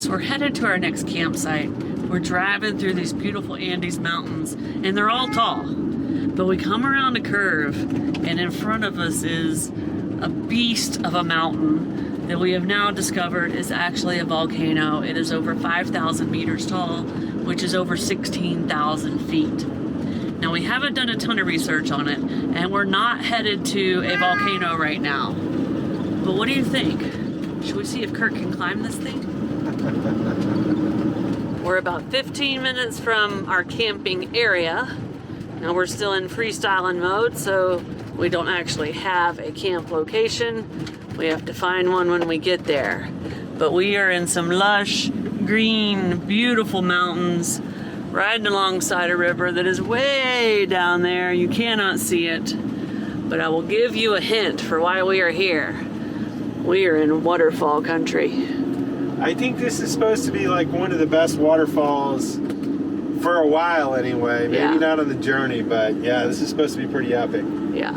So we're headed to our next campsite. We're driving through these beautiful Andes mountains, and they're all tall. But we come around a curve, and in front of us is a beast of a mountain that we have now discovered is actually a volcano. It is over 5,000 meters tall, which is over 16,000 feet. Now, we haven't done a ton of research on it, and we're not headed to a volcano right now. But what do you think? Should we see if Curt can climb this thing? We're about 15 minutes from our camping area. Now we're still in freestyling mode, so we don't actually have a camp location. We have to find one when we get there. But we are in some lush, green, beautiful mountains, riding alongside a river that is way down there. You cannot see it, but I will give you a hint for why we are here. We are in waterfall country. I think this is supposed to be like one of the best waterfalls for a while anyway. Maybe not on the journey, but yeah, this is supposed to be pretty epic. Yeah.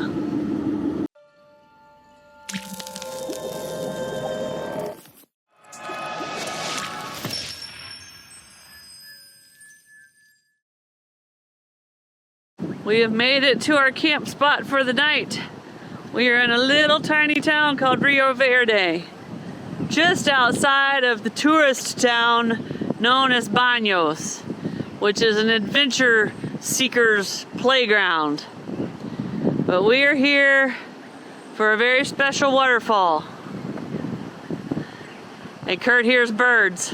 We have made it to our camp spot for the night. We are in a little tiny town called Rio Verde, just outside of the tourist town known as Baños, which is an adventure seeker's playground. But we are here for a very special waterfall. And Curt hears birds.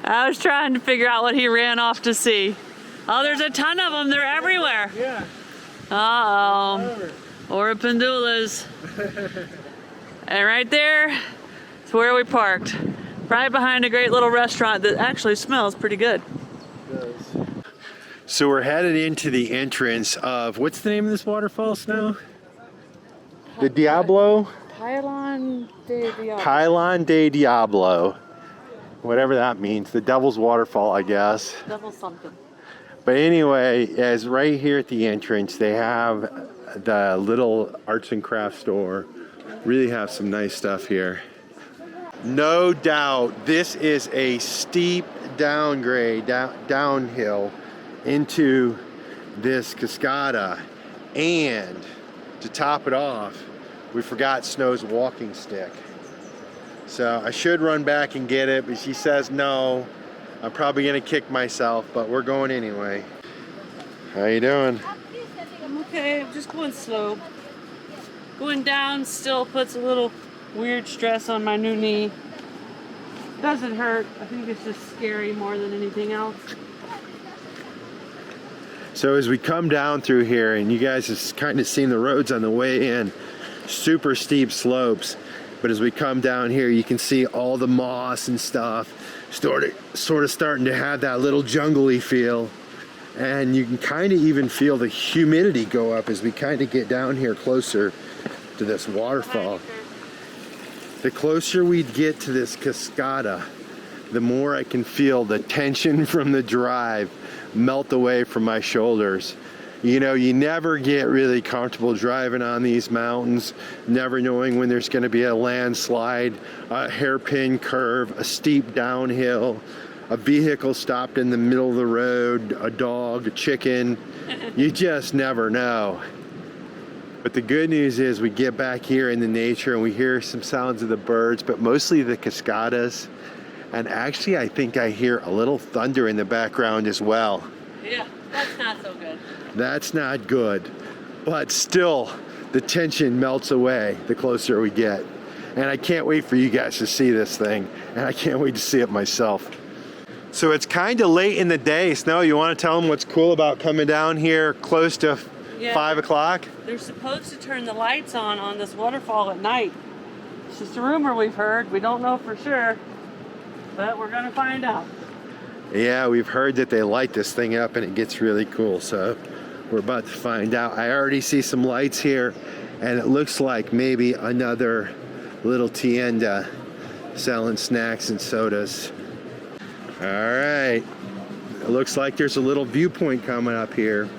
I was trying to figure out what he ran off to see. Oh, there's a ton of them. They're everywhere. Yeah. Uh-oh. Oropendulas. And right there is where we parked. Right behind a great little restaurant that actually smells pretty good. It does. So we're headed into the entrance of, what's the name of this waterfall, Snow? The Diablo? Pylon de Diablo. Pylon de Diablo. Whatever that means. The Devil's Waterfall, I guess. Double something. But anyway, as right here at the entrance, they have the little arts and crafts store. Really have some nice stuff here. No doubt, this is a steep downgrade, downhill into this cascada. And to top it off, we forgot Snow's walking stick. So I should run back and get it, but she says no. I'm probably gonna kick myself, but we're going anyway. How you doing? I'm okay, I'm just going slow. Going down still puts a little weird stress on my new knee. Doesn't hurt, I think it's just scary more than anything else. So as we come down through here, and you guys have kind of seen the roads on the way in, super steep slopes. But as we come down here, you can see all the moss and stuff sort of starting to have that little jungly feel. And you can kind of even feel the humidity go up as we kind of get down here closer to this waterfall. The closer we get to this cascada, the more I can feel the tension from the drive melt away from my shoulders. You know, you never get really comfortable driving on these mountains, never knowing when there's going to be a landslide, a hairpin curve, a steep downhill, a vehicle stopped in the middle of the road, a dog, a chicken. You just never know. But the good news is we get back here in the nature and we hear some sounds of the birds, but mostly the cascadas. And actually, I think I hear a little thunder in the background as well. Yeah, that's not so good. That's not good, but still the tension melts away the closer we get. And I can't wait for you guys to see this thing, and I can't wait to see it myself. So it's kind of late in the day. Snow, you want to tell them what's cool about coming down here close to 5 o'clock? They're supposed to turn the lights on this waterfall at night. It's just a rumor we've heard. We don't know for sure, but we're going to find out. Yeah, we've heard that they light this thing up and it gets really cool, so we're about to find out. I already see some lights here, and it looks like maybe another little tienda selling snacks and sodas. All right, it looks like there's a little viewpoint coming up here.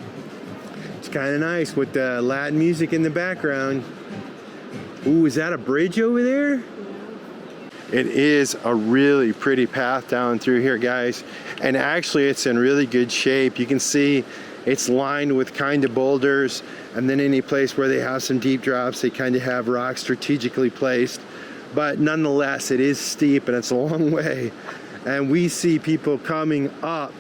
It's kind of nice with the Latin music in the background. Ooh, is that a bridge over there? It is a really pretty path down through here, guys. And actually it's in really good shape. You can see it's lined with kind of boulders, and then any place where they have some deep drops, they kind of have rocks strategically placed. But nonetheless, it is steep and it's a long way. And we see people coming up,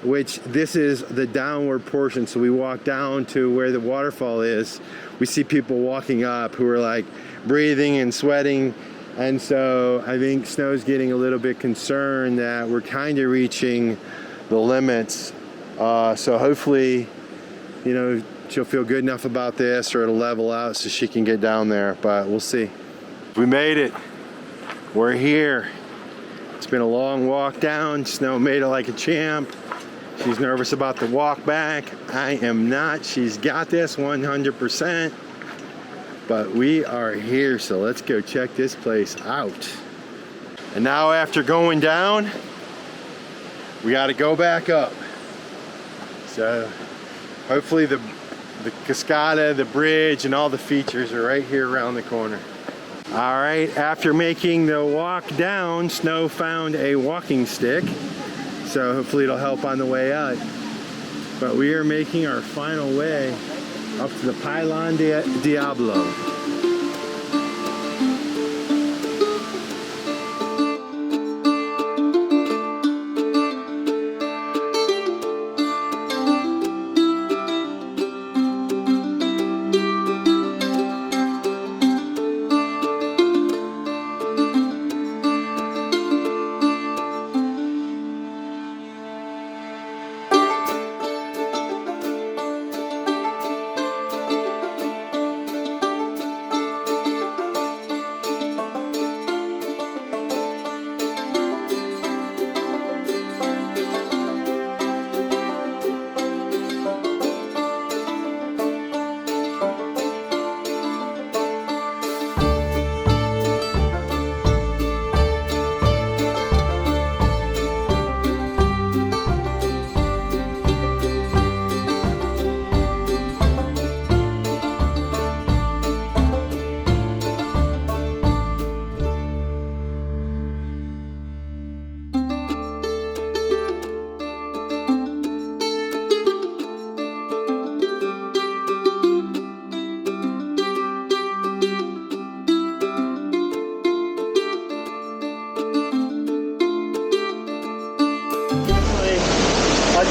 which this is the downward portion. So we walk down to where the waterfall is. We see people walking up who are like breathing and sweating. And so I think Snow's getting a little bit concerned that we're kind of reaching the limits. So hopefully, you know, she'll feel good enough about this, or it'll level out so she can get down there, but we'll see. We made it. We're here. It's been a long walk down. Snow made it like a champ. She's nervous about the walk back. I am not. She's got this 100%. But we are here, so let's go check this place out. And now after going down, we got to go back up. So hopefully the cascada, the bridge, and all the features are right here around the corner. All right, after making the walk down, Snow found a walking stick. So hopefully it'll help on the way up. But we are making our final way up to the Pylon Diablo.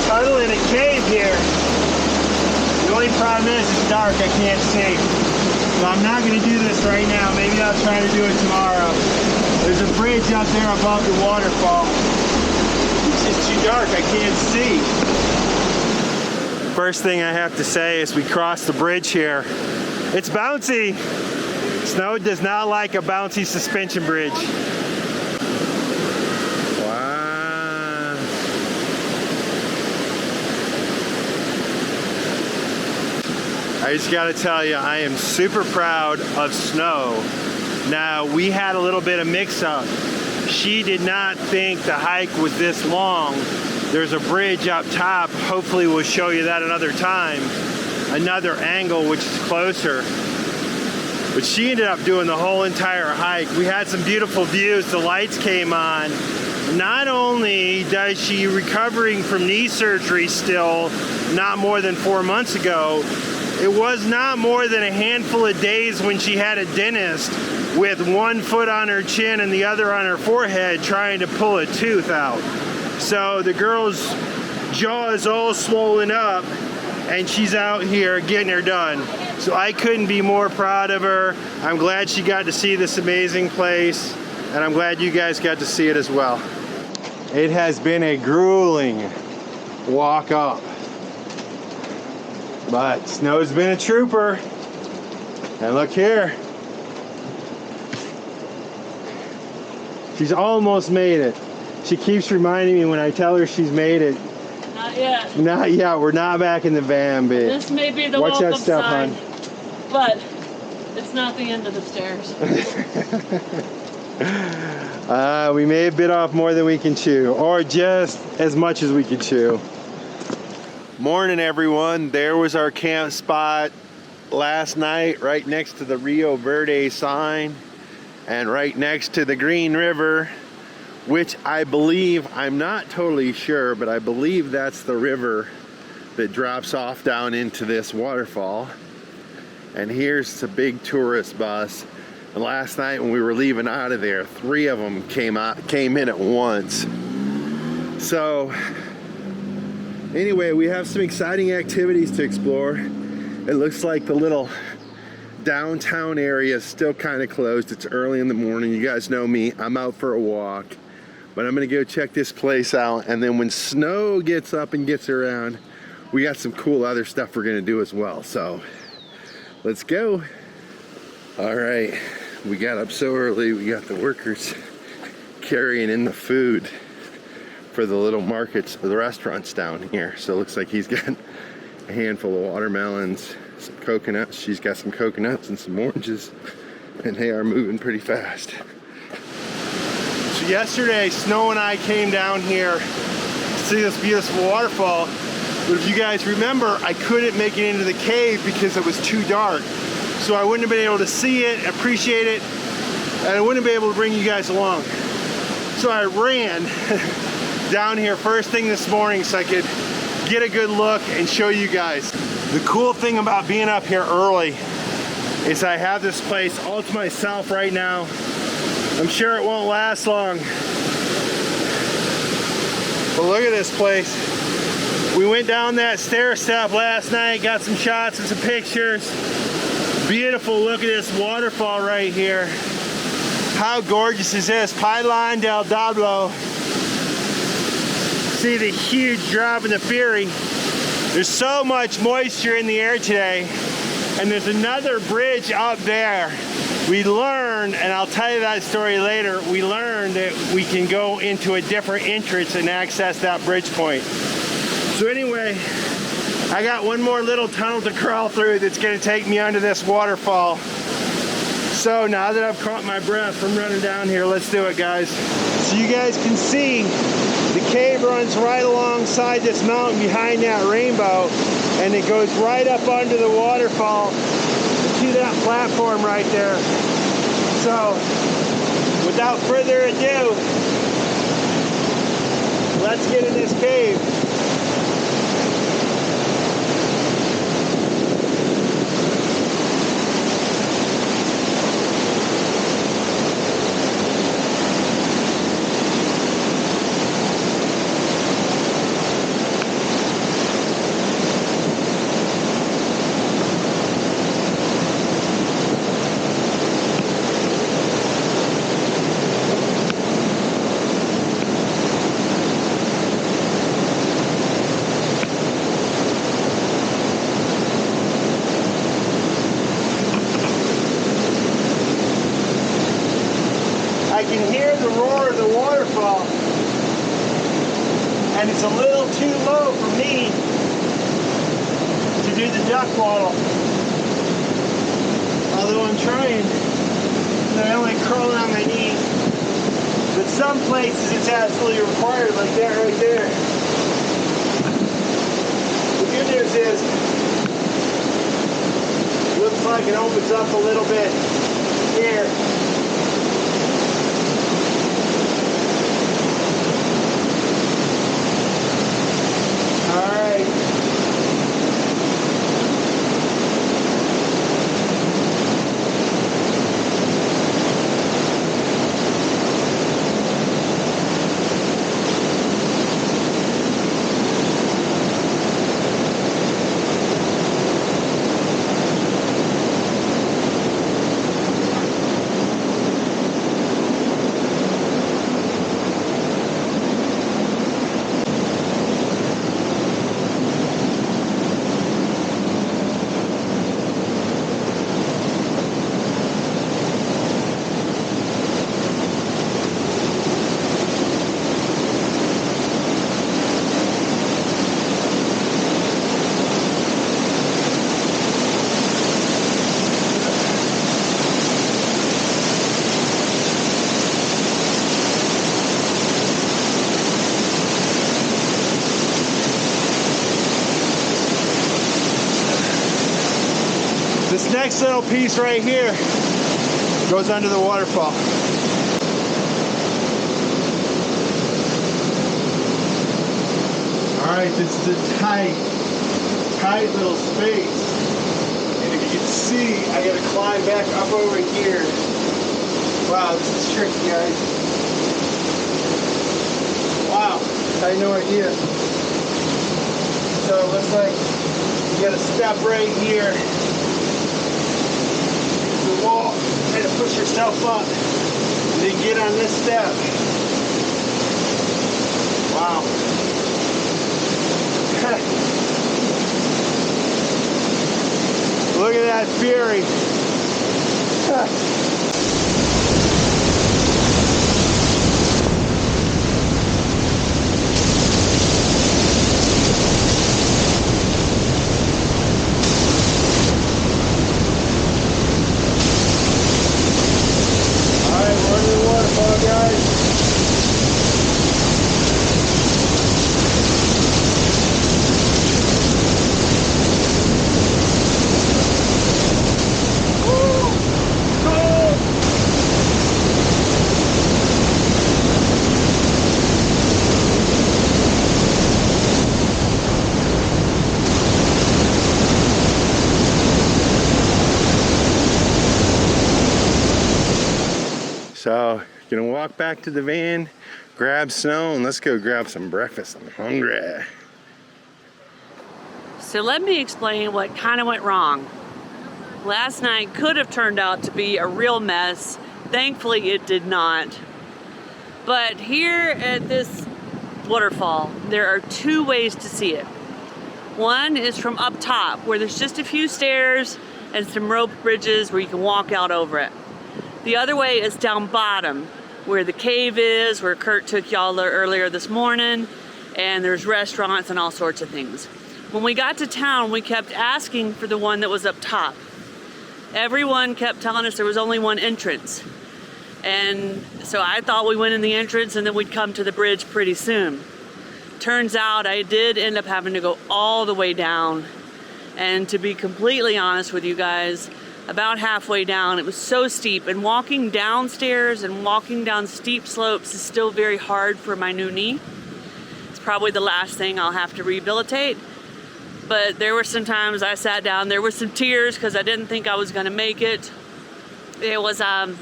Tunnel in a cave here. The only problem is it's dark, I can't see. So I'm not going to do this right now. Maybe I'll try to do it tomorrow. There's a bridge up there above the waterfall. It's just too dark, I can't see. First thing I have to say is we crossed the bridge here. It's bouncy. Snow does not like a bouncy suspension bridge. I just gotta tell you, I am super proud of Snow. Now, we had a little bit of mix-up. She did not think the hike was this long. There's a bridge up top. Hopefully we'll show you that another time. Another angle which is closer. But she ended up doing the whole entire hike. We had some beautiful views. The lights came on. Not only does she recovering from knee surgery still, not more than 4 months ago, it was not more than a handful of days when she had a dentist with one foot on her chin and the other on her forehead trying to pull a tooth out. So the girl's jaw is all swollen up and she's out here getting her done. So I couldn't be more proud of her. I'm glad she got to see this amazing place, and I'm glad you guys got to see it as well. It has been a grueling walk up. But Snow's been a trooper. And look here. She's almost made it. She keeps reminding me when I tell her she's made it. Not yet. Not yet. We're not back in the van, babe. This may be the Watch welcome that step, sign, hon. but it's not the end of the stairs. We may have bit off more than we can chew, or just as much as we can chew. Morning, everyone. There was our camp spot last night right next to the Rio Verde sign. And right next to the Green River, which I believe, I'm not totally sure, but I believe that's the river that drops off down into this waterfall. And here's the big tourist bus. And last night when we were leaving out of there, 3 of them came in at once. So anyway, we have some exciting activities to explore. It looks like the little downtown area is still kind of closed. It's early in the morning. You guys know me, I'm out for a walk. But I'm gonna go check this place out, and then when snow gets up and gets around, we got some cool other stuff we're gonna do as well. So let's go. All right, we got up so early. We got the workers carrying in the food for the little markets, the restaurants down here. So it looks like he's got a handful of watermelons, some coconuts. She's got some coconuts and some oranges, and they are moving pretty fast. So yesterday, Snow and I came down here to see this beautiful waterfall. But if you guys remember, I couldn't make it into the cave because it was too dark. So I wouldn't have been able to see it, appreciate it, and I wouldn't be able to bring you guys along. So I ran down here first thing this morning so I could get a good look and show you guys. The cool thing about being up here early is I have this place all to myself right now. I'm sure it won't last long. But look at this place. We went down that stair step last night, got some shots and some pictures. Beautiful, look at this waterfall right here. How gorgeous is this? Pylon del Diablo. See the huge drop in the Fury. There's so much moisture in the air today. And there's another bridge up there. We learned, and I'll tell you that story later, we learned that we can go into a different entrance and access that bridge point. So anyway, I got one more little tunnel to crawl through that's gonna take me under this waterfall. So now that I've caught my breath from running down here, let's do it, guys. So you guys can see the cave runs right alongside this mountain behind that rainbow, and it goes right up under the waterfall to that platform right there. So without further ado, let's get in this cave. I can hear the roar of the waterfall, and it's a little too low for me to do the duck waddle. Although I'm trying, and I only crawling on my knees. But some places it's absolutely required, like that right there. The good news is, looks like it opens up a little bit here. This next little piece right here Goes under the waterfall. Alright, this is a tight little space. And if you can see, I gotta climb back up over here. Wow, this is tricky, guys. Wow, I had no idea. So it looks like you gotta step right here. The wall, try to push yourself up, and then get on this step. Wow. Look at that fury. Alright, we're under the waterfall, guys. So, gonna walk back to the van, grab snow, and let's go grab some breakfast. I'm hungry. So let me explain what kind of went wrong. Last night could have turned out to be a real mess. Thankfully, it did not. But here at this waterfall, there are two ways to see it. One is from up top, where there's just a few stairs and some rope bridges where you can walk out over it. The other way is down bottom, where the cave is, where Curt took y'all earlier this morning, and there's restaurants and all sorts of things. When we got to town, we kept asking for the one that was up top. Everyone kept telling us there was only one entrance. And so I thought we went in the entrance and then we'd come to the bridge pretty soon. Turns out I did end up having to go all the way down. And to be completely honest with you guys, about halfway down, it was so steep, and walking downstairs and walking down steep slopes is still very hard for my new knee. It's probably the last thing I'll have to rehabilitate. But there were some times I sat down, there were some tears because I didn't think I was gonna make it. It was, got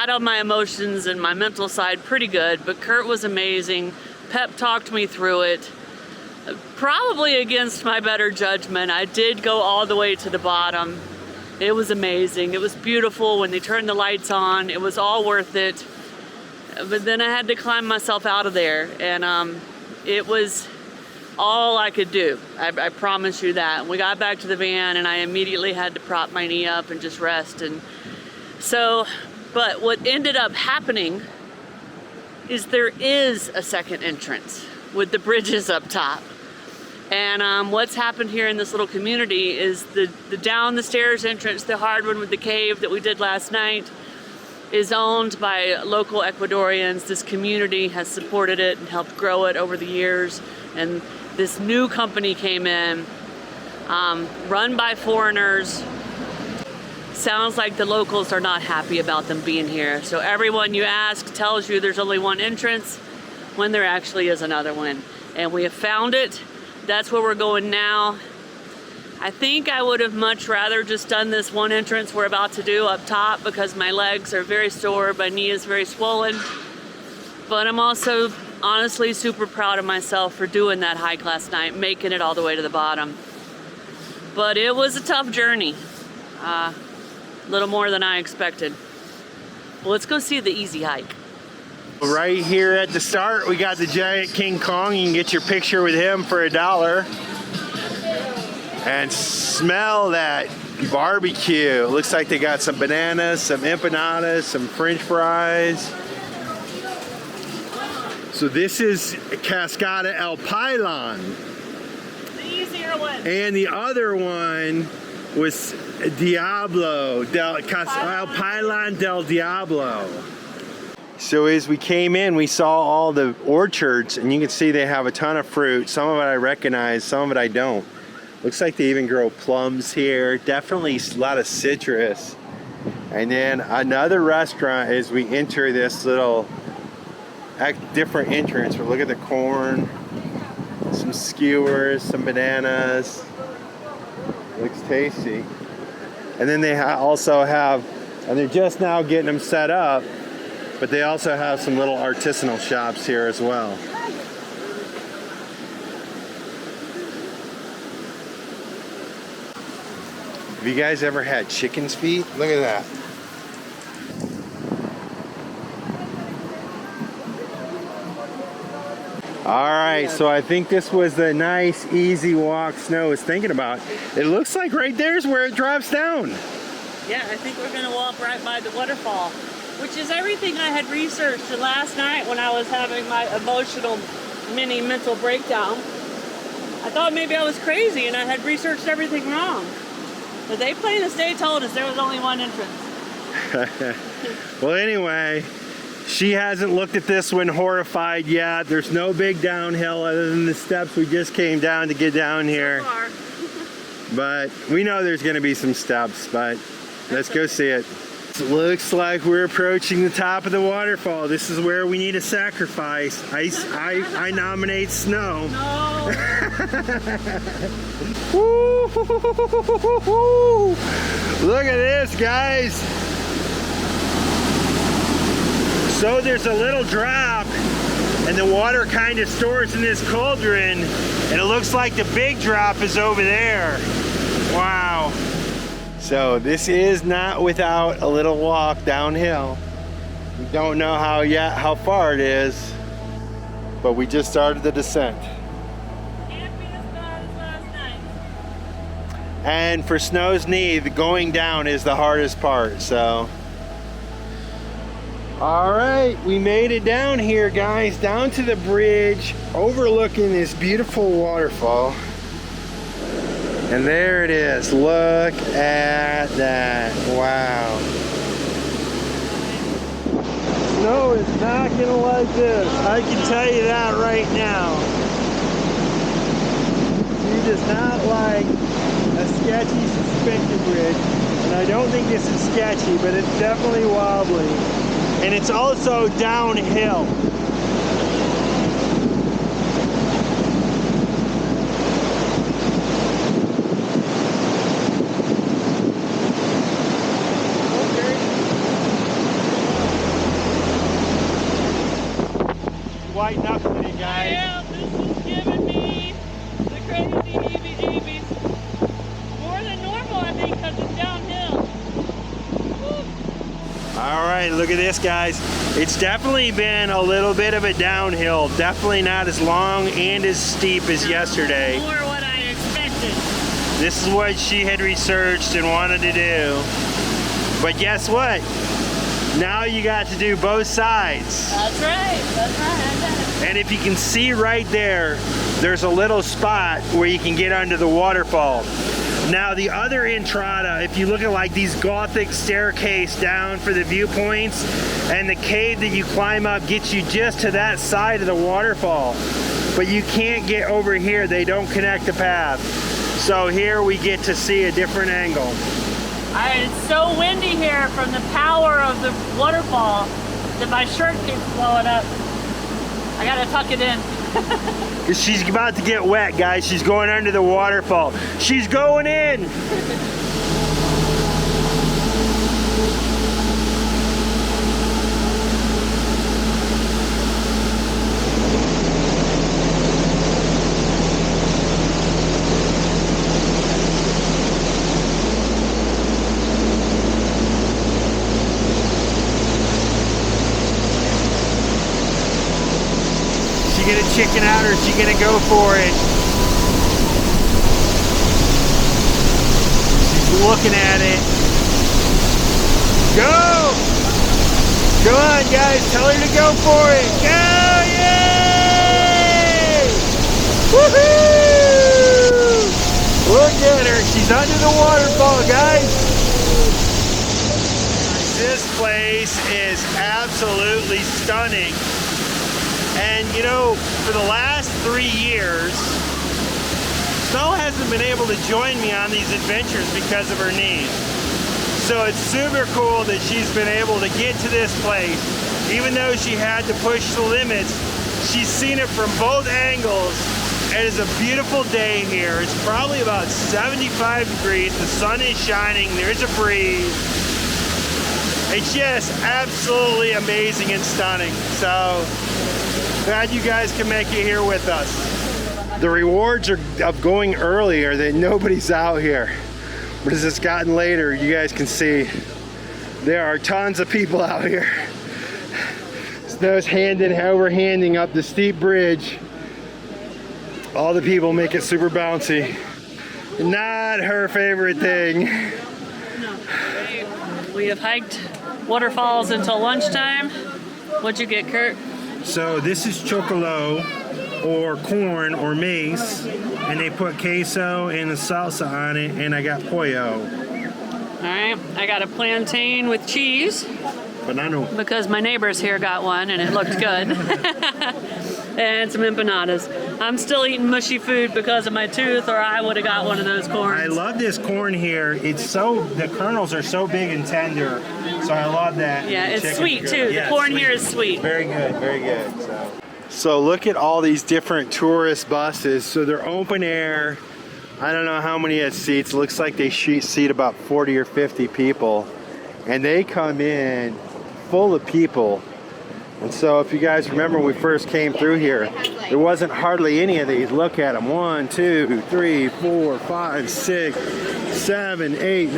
on my emotions and my mental side pretty good, but Curt was amazing. Pep talked me through it. Probably against my better judgment, I did go all the way to the bottom. It was amazing. It was beautiful when they turned the lights on. It was all worth it. But then I had to climb myself out of there, and it was all I could do. I promise you that. We got back to the van, and I immediately had to prop my knee up and just rest. And so, but what ended up happening is there is a second entrance with the bridges up top. And what's happened here in this little community is the down the stairs entrance, the hard one with the cave that we did last night, is owned by local Ecuadorians. This community has supported it and helped grow it over the years. And this new company came in, run by foreigners. Sounds like the locals are not happy about them being here. So everyone you ask tells you there's only one entrance when there actually is another one. And we have found it. That's where we're going now. I think I would have much rather just done this one entrance we're about to do up top because my legs are very sore, my knee is very swollen. But I'm also honestly super proud of myself for doing that hike last night, making it all the way to the bottom. But it was a tough journey. A little more than I expected. Well, let's go see the easy hike. Right here at the start, we got the giant King Kong. You can get your picture with him for $1. And smell that barbecue. Looks like they got some bananas, some empanadas, some French fries. So this is Cascada El Pilon. The easier one. And the other one was Diablo, El Pilon del Diablo. So as we came in, we saw all the orchards, and you can see they have a ton of fruit. Some of it I recognize, some of it I don't. Looks like they even grow plums here. Definitely a lot of citrus. And then another restaurant as we enter this little different entrance. But look at the corn, some skewers, some bananas. Looks tasty. And then they also have, and they're just now getting them set up, but they also have some little artisanal shops here as well. Have you guys ever had chicken's feet? Look at that. All right, so I think this was the nice, easy walk Snow was thinking about. It looks like right there's where it drops down. Yeah, I think we're gonna walk right by the waterfall, which is everything I had researched last night when I was having my emotional mini mental breakdown. I thought maybe I was crazy and I had researched everything wrong. But they plain as day told us there was only one entrance. Well, anyway, she hasn't looked at this one horrified yet. There's no big downhill other than the steps we just came down to get down here. So far. But we know there's going to be some steps, but let's go see it. It looks like we're approaching the top of the waterfall. This is where we need a sacrifice. I nominate Snow. No. Look at this, guys. So there's a little drop and the water kind of stores in this cauldron, and it looks like the big drop is over there. Wow. So this is not without a little walk downhill. We don't know how far it is, but we just started the descent. Can't be as bad as last night. And for Snow's knee, the going down is the hardest part, so. All right, we made it down here, guys, down to the bridge, overlooking this beautiful waterfall. And there it is. Look at that. Wow. Snow is not gonna like this. I can tell you that right now. She does not like a sketchy suspension bridge. And I don't think this is sketchy, but it's definitely wobbly. And it's also downhill. White knuckling it, guys. Yeah, this is giving me the crazy heebie-jeebies. More than normal, I think, because it's downhill. Woo. All right, look at this, guys. It's definitely been a little bit of a downhill. Definitely not as long and as steep as yesterday. More what I expected. This is what she had researched and wanted to do. But guess what? Now you got to do both sides. That's right. That's right. I got it. And if you can see right there, there's a little spot where you can get under the waterfall. Now the other entrada, if you look at like these Gothic staircase down for the viewpoints, and the cave that you climb up gets you just to that side of the waterfall. But you can't get over here, they don't connect the path. So here we get to see a different angle. It's so windy here from the power of the waterfall that my shirt keeps blowing up. I gotta tuck it in. Because she's about to get wet, guys. She's going under the waterfall. She's going in. Gonna chicken out or is she gonna go for it? She's looking at it. Go! Come on, guys, tell her to go for it. Go! Yay! Woohoo! Look at her, she's under the waterfall, guys. This place is absolutely stunning. And you know, for the last 3 years, Snow hasn't been able to join me on these adventures because of her knee. So it's super cool that she's been able to get to this place. Even though she had to push the limits, she's seen it from both angles. It is a beautiful day here. It's probably about 75 degrees. The sun is shining. There's a breeze. It's just absolutely amazing and stunning. So glad you guys can make it here with us. The rewards of going early are that nobody's out here. But as it's gotten later, you guys can see there are tons of people out here. Snow's handing up the steep bridge. All the people make it super bouncy. Not her favorite thing. No. We have hiked waterfalls until lunchtime. What'd you get, Kurt? So this is chocolo, or corn, or maize, and they put queso and a salsa on it, and I got pollo. All right, I got a plantain with cheese. Banana. Because my neighbors here got one and it looked good. And some empanadas. I'm still eating mushy food because of my tooth, or I would have got one of those corns. I love this corn here. The kernels are so big and tender, so I love that. Yeah, it's sweet too. The corn here is sweet. Very good, very good. So look at all these different tourist buses. So they're open air. I don't know how many has seats. Looks like they seat about 40 or 50 people. And they come in full of people. And so if you guys remember when we first came through here, there wasn't hardly any of these. Look at them. 1, 2, 3, 4, 5, 6, 7, 8.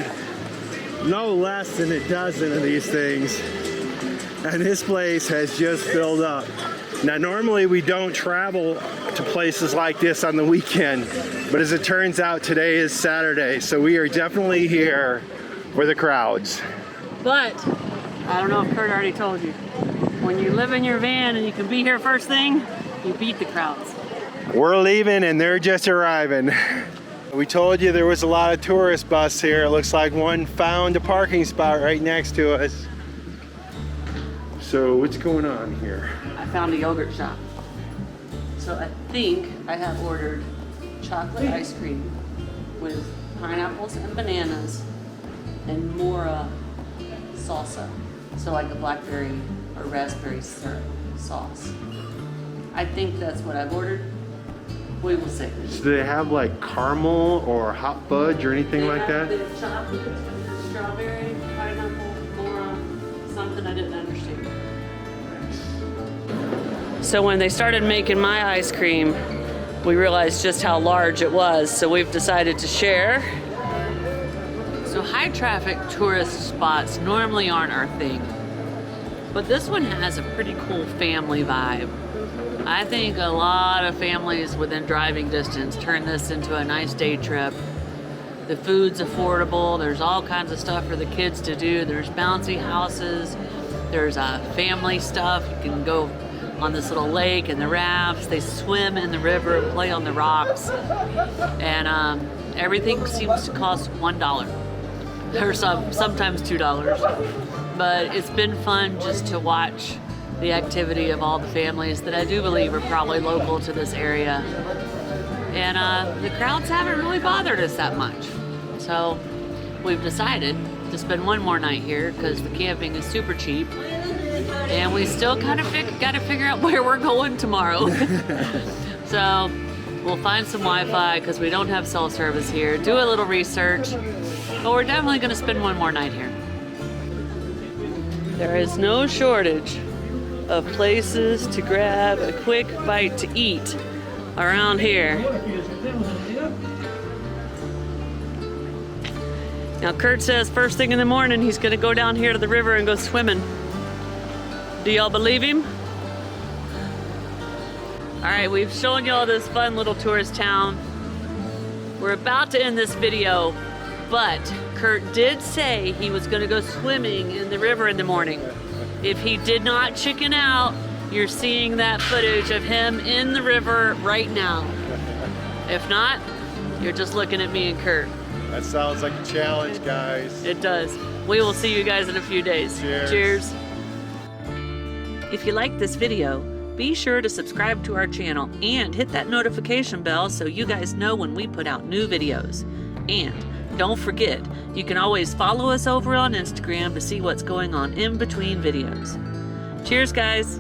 No less than a dozen of these things. And this place has just filled up. Now normally we don't travel to places like this on the weekend, but as it turns out today is Saturday, so we are definitely here for the crowds. But I don't know if Kurt already told you, when you live in your van and you can be here first thing, you beat the crowds. We're leaving and they're just arriving. We told you there was a lot of tourist buses here. It looks like one found a parking spot right next to us. So what's going on here? I found a yogurt shop. So I think I have ordered chocolate ice cream with pineapples and bananas and mora salsa. So like a blackberry or raspberry syrup sauce. I think that's what I've ordered. We will see. So do they have like caramel or hot fudge or anything like that? They have chocolate, strawberry, pineapple, mora, something I didn't understand. So when they started making my ice cream, we realized just how large it was, so we've decided to share. So high traffic tourist spots normally aren't our thing, but this one has a pretty cool family vibe. I think a lot of families within driving distance turn this into a nice day trip. The food's affordable, there's all kinds of stuff for the kids to do. There's bouncy houses, there's family stuff. You can go on this little lake and the rafts. They swim in the river and play on the rocks. And everything seems to cost $1 or sometimes $2. But it's been fun just to watch the activity of all the families that I do believe are probably local to this area. And the crowds haven't really bothered us that much. So we've decided to spend one more night here because the camping is super cheap. And we still kind of got to figure out where we're going tomorrow. So we'll find some Wi-Fi because we don't have cell service here. Do a little research, but we're definitely going to spend one more night here. There is no shortage of places to grab a quick bite to eat around here. Now Kurt says first thing in the morning he's going to go down here to the river and go swimming. Do y'all believe him? All right, we've shown y'all this fun little tourist town. We're about to end this video, but Kurt did say he was gonna go swimming in the river in the morning. If he did not chicken out, you're seeing that footage of him in the river right now. If not, you're just looking at me and Kurt. That sounds like a challenge, guys. It does. We will see you guys in a few days. Cheers. Cheers. If you like this video, be sure to subscribe to our channel and hit that notification bell so you guys know when we put out new videos. And don't forget, you can always follow us over on Instagram to see what's going on in between videos. Cheers, guys!